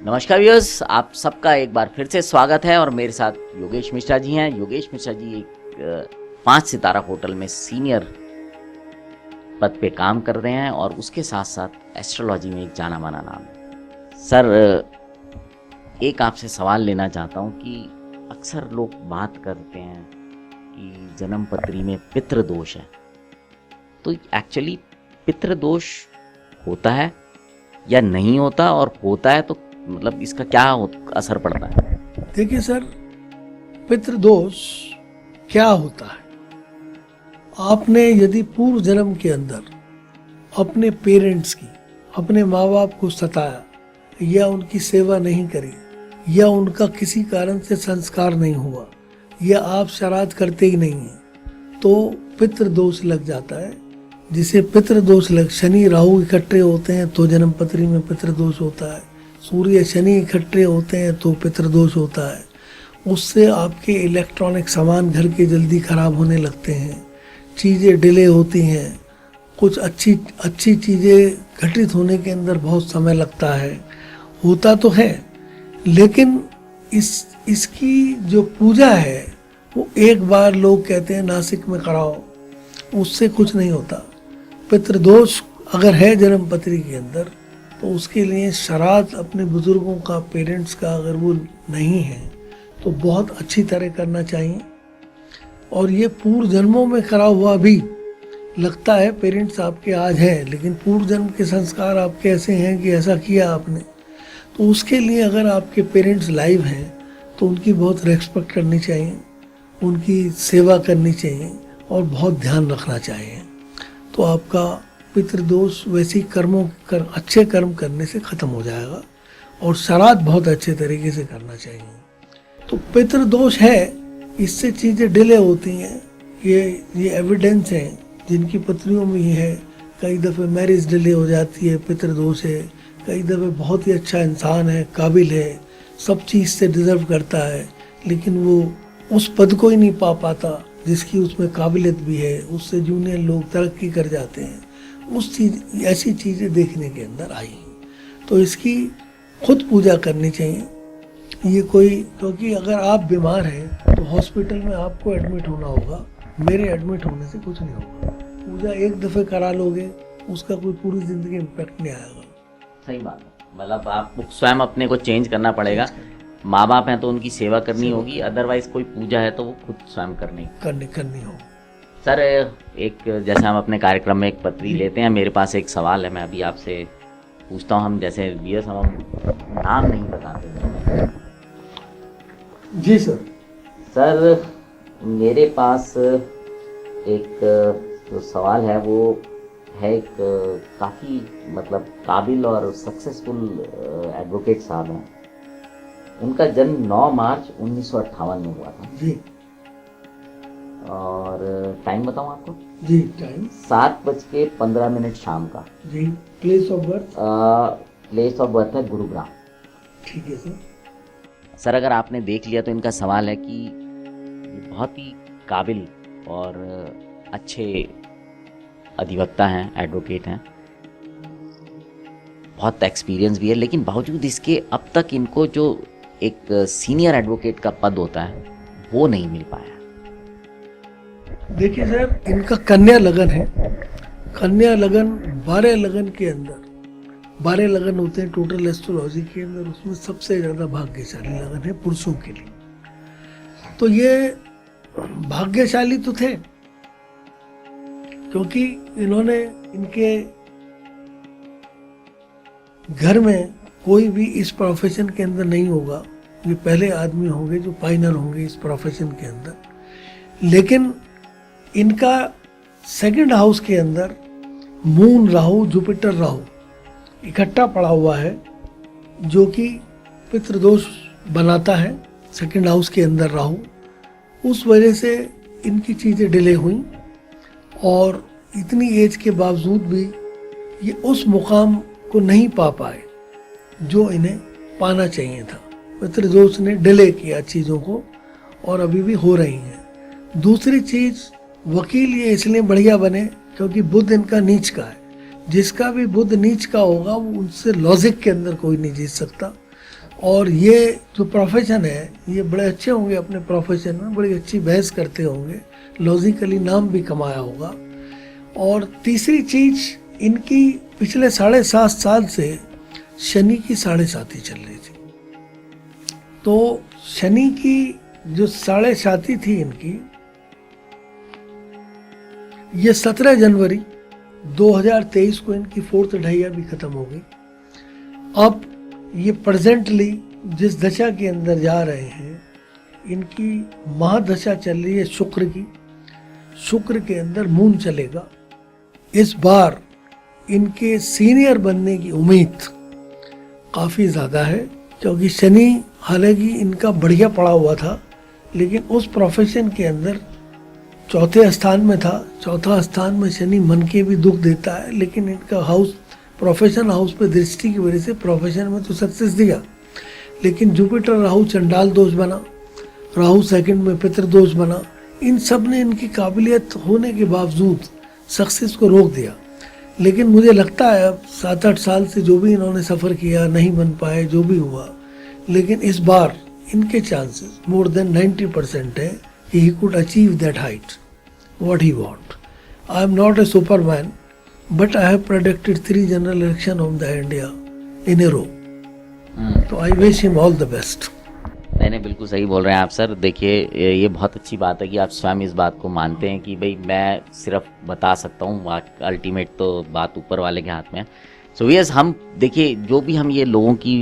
नमस्कार व्यूअर्स, आप सबका एक बार फिर से स्वागत है और मेरे साथ योगेश मिश्रा जी हैं। योगेश मिश्रा जी एक 5 सितारा होटल में सीनियर पद पे काम कर रहे हैं और उसके साथ साथ एस्ट्रोलॉजी में एक जाना माना नाम है। सर, एक आपसे सवाल लेना चाहता हूँ कि अक्सर लोग बात करते हैं कि जन्म पत्री में पितृदोष है, तो एक्चुअली पितृदोष होता है या नहीं होता, और होता है तो मतलब इसका क्या असर पड़ता है? देखिए सर, पितृदोष क्या होता है? आपने यदि पूर्व जन्म के अंदर अपने पेरेंट्स की, अपने माँ बाप को सताया या उनकी सेवा नहीं करी या उनका किसी कारण से संस्कार नहीं हुआ या आप श्राद्ध करते ही नहीं हैं, तो पितृदोष लग जाता है, जिसे पितृदोष लग। शनि राहु इकट्ठे होते हैं तो जन्म पत्री में पितृदोष होता है, सूर्य शनि इकट्ठे होते हैं तो पितृदोष होता है। उससे आपके इलेक्ट्रॉनिक सामान घर के जल्दी खराब होने लगते हैं, चीज़ें डिले होती हैं, कुछ अच्छी चीज़ें घटित होने के अंदर बहुत समय लगता है। होता तो है, लेकिन इसकी जो पूजा है वो एक बार लोग कहते हैं नासिक में कराओ, उससे कुछ नहीं होता। पितृदोष अगर है जन्म पत्री के अंदर तो उसके लिए श्राद्ध अपने बुजुर्गों का, पेरेंट्स का अगर वो नहीं है तो बहुत अच्छी तरह करना चाहिए। और ये पूर्व जन्मों में करा हुआ भी लगता है, पेरेंट्स आपके आज हैं लेकिन पूर्व जन्म के संस्कार आपके ऐसे हैं कि ऐसा किया आपने, तो उसके लिए अगर आपके पेरेंट्स लाइव हैं तो उनकी बहुत रेस्पेक्ट करनी चाहिए, उनकी सेवा करनी चाहिए और बहुत ध्यान रखना चाहिए। तो आपका पितृदोष वैसी अच्छे कर्म करने से खत्म हो जाएगा और श्राद्ध बहुत अच्छे तरीके से करना चाहिए। तो पितृदोष है, इससे चीज़ें डिले होती हैं, ये एविडेंस है जिनकी पत्रियों में ही है। कई दफ़े मैरिज डिले हो जाती है, पितृदोष है। कई दफ़े बहुत ही अच्छा इंसान है, काबिल है, सब चीज़ से डिजर्व करता है, लेकिन वो उस पद को ही नहीं पा पाता जिसकी उसमें काबिलियत भी है, उससे जूनियर लोग तरक्की कर जाते हैं। ऐसी चीज़ें देखने के अंदर आई हैं, तो इसकी खुद पूजा करनी चाहिए। ये क्योंकि अगर आप बीमार हैं तो हॉस्पिटल में आपको एडमिट होना होगा, मेरे एडमिट होने से कुछ नहीं होगा। पूजा एक दफ़े करा लोगे, उसका कोई पूरी ज़िंदगी इम्पैक्ट नहीं आएगा। सही बात है, मतलब आपको स्वयं अपने को चेंज करना पड़ेगा। माँ बाप हैं तो उनकी सेवा करनी होगी, अदरवाइज कोई पूजा है तो वो खुद स्वयं करनी होगी। सर, एक जैसे हम अपने कार्यक्रम में एक पत्री लेते हैं, मेरे पास एक सवाल है, मैं अभी आपसे पूछता हूँ। हम जैसे बीएस हम नाम नहीं बताते। जी सर। सर, मेरे पास एक जो सवाल है वो है, एक काफ़ी मतलब काबिल और सक्सेसफुल एडवोकेट साहब हैं। उनका जन्म 9 मार्च 1958 में हुआ था जी। और टाइम बताऊं आपको? जी, टाइम 7:15 शाम का। जी। प्लेस ऑफ बर्थ है गुरुग्राम। ठीक है सर। सर, अगर आपने देख लिया तो इनका सवाल है कि ये बहुत ही काबिल और अच्छे अधिवक्ता हैं, एडवोकेट हैं, बहुत एक्सपीरियंस भी है, लेकिन बावजूद इसके अब तक इनको जो एक सीनियर एडवोकेट का पद होता है वो नहीं मिल पाया। देखिए सर, इनका कन्या लगन है। कन्या लगन 12 लगन के अंदर 12 लगन होते हैं टोटल एस्ट्रोलॉजी के अंदर, उसमें सबसे ज़्यादा भाग्यशाली लगन है पुरुषों के लिए। तो ये भाग्यशाली तो थे क्योंकि इनके घर में कोई भी इस प्रोफेशन के अंदर नहीं होगा, ये पहले आदमी होंगे जो पायनियर होंगे इस प्रोफेशन के अंदर। लेकिन इनका सेकंड हाउस के अंदर मून राहु, जुपिटर राहु इकट्ठा पड़ा हुआ है, जो कि पितृदोष बनाता है। सेकंड हाउस के अंदर राहु, उस वजह से इनकी चीज़ें डिले हुई और इतनी एज के बावजूद भी ये उस मुकाम को नहीं पा पाए जो इन्हें पाना चाहिए था। पितृदोष ने डिले किया चीज़ों को और अभी भी हो रही हैं। दूसरी चीज़, वकील ये इसलिए बढ़िया बने क्योंकि बुध इनका नीच का है। जिसका भी बुध नीच का होगा वो उनसे लॉजिक के अंदर कोई नहीं जीत सकता। और ये जो प्रोफेशन है ये बड़े अच्छे होंगे अपने प्रोफेशन में, बड़ी अच्छी बहस करते होंगे, लॉजिकली नाम भी कमाया होगा। और तीसरी चीज, इनकी पिछले 7.5 साल से शनि की 7.5 चल रही थी। तो शनि की जो 7.5 थी इनकी, ये 17 जनवरी 2023 को इनकी 4th ढैया भी खत्म हो गई। अब ये प्रेजेंटली जिस दशा के अंदर जा रहे हैं, इनकी महादशा चल रही है शुक्र की। शुक्र के अंदर मून चलेगा। इस बार इनके सीनियर बनने की उम्मीद काफ़ी ज़्यादा है, क्योंकि शनि हालांकि इनका बढ़िया पड़ा हुआ था, लेकिन उस प्रोफेशन के अंदर 4थे स्थान में था। 4था स्थान में शनि मन के भी दुख देता है, लेकिन इनका हाउस, प्रोफेशन हाउस पे दृष्टि की वजह से प्रोफेशन में तो सक्सेस दिया। लेकिन जुपिटर राहु चंडाल दोष बना, राहु सेकंड में पितृ दोष बना। इन सब ने इनकी काबिलियत होने के बावजूद सक्सेस को रोक दिया। लेकिन मुझे लगता है अब 7-8 साल से जो भी इन्होंने सफ़र किया, नहीं बन पाए, जो भी हुआ, लेकिन इस बार इनके चांसेस मोर देन 90% है कि he could achieve that height, what he want. I am not a superman, but I have predicted 3 general election of the India in a row. तो I wish him all the best. नहीं, बिल्कुल सही बोल रहे हैं आप sir. देखिए, ये बहुत अच्छी बात है कि आप स्वयं इस बात को मानते हैं कि भाई मैं सिर्फ बता सकता हूँ, अल्टीमेट तो बात ऊपर वाले के हाथ में है। सो यस, हम देखिए जो भी हम ये लोगों की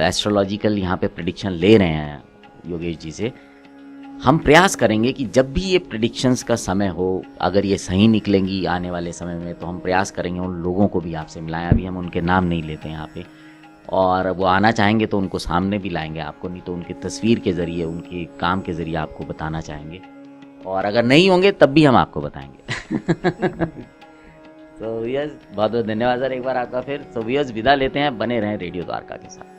एस्ट्रोलॉजिकल यहाँ पे प्रेडिक्शन ले रहे हैं योगेश जी से, हम प्रयास करेंगे कि जब भी ये प्रेडिक्शंस का समय हो, अगर ये सही निकलेंगी आने वाले समय में, तो हम प्रयास करेंगे उन लोगों को भी आपसे मिलाएं। अभी हम उनके नाम नहीं लेते हैं यहाँ पे, और वो आना चाहेंगे तो उनको सामने भी लाएंगे आपको, नहीं तो उनकी तस्वीर के ज़रिए, उनके काम के ज़रिए आपको बताना चाहेंगे, और अगर नहीं होंगे तब भी हम आपको बताएंगे। तो यस, बहुत बहुत धन्यवाद सर एक बार आपका फिर। तो यस, विदा लेते हैं, बने रहें रेडियो द्वारका के साथ।